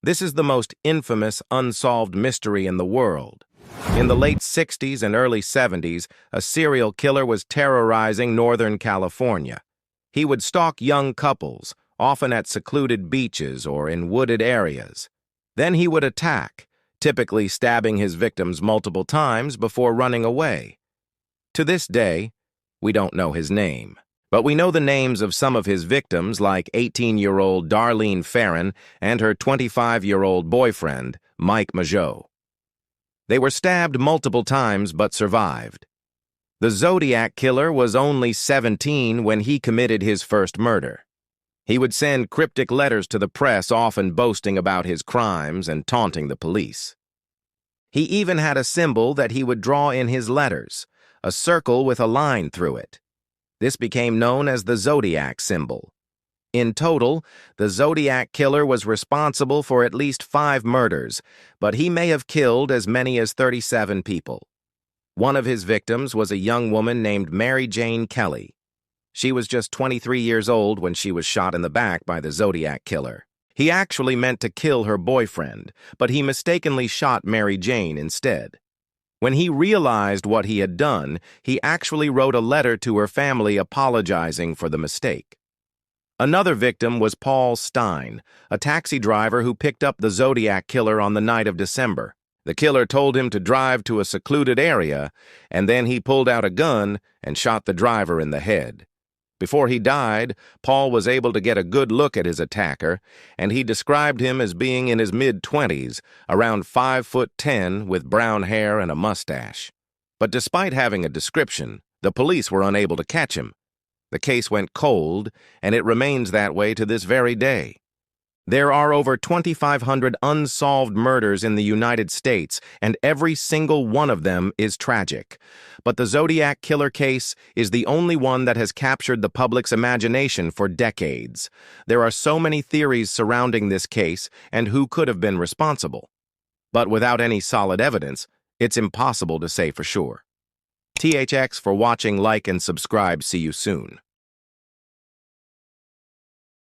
This is the most infamous unsolved mystery in the world. In the late 60s and early 70s, a serial killer was terrorizing Northern California. He would stalk young couples, often at secluded beaches or in wooded areas. Then he would attack, typically stabbing his victims multiple times before running away. To this day, we don't know his name. But we know the names of some of his victims, like 18-year-old Darlene Ferrin and her 25-year-old boyfriend, Mike Mageau. They were stabbed multiple times but survived. The Zodiac Killer was only 17 when he committed his first murder. He would send cryptic letters to the press, often boasting about his crimes and taunting the police. He even had a symbol that he would draw in his letters, a circle with a line through it. This became known as the Zodiac symbol. In total, the Zodiac Killer was responsible for at least 5 murders, but he may have killed as many as 37 people. One of his victims was a young woman named Mary Jane Kelly. She was just 23 years old when she was shot in the back by the Zodiac Killer. He actually meant to kill her boyfriend, but he mistakenly shot Mary Jane instead. When he realized what he had done, he actually wrote a letter to her family apologizing for the mistake. Another victim was Paul Stein, a taxi driver who picked up the Zodiac Killer on the night of December. The killer told him to drive to a secluded area, and then he pulled out a gun and shot the driver in the head. Before he died, Paul was able to get a good look at his attacker, and he described him as being in his mid-20s, around 5'10", with brown hair and a mustache. But despite having a description, the police were unable to catch him. The case went cold, and it remains that way to this very day. There are over 2,500 unsolved murders in the United States, and every single one of them is tragic. But the Zodiac Killer case is the only one that has captured the public's imagination for decades. There are so many theories surrounding this case and who could have been responsible. But without any solid evidence, it's impossible to say for sure. THX for watching, like, and subscribe. See you soon.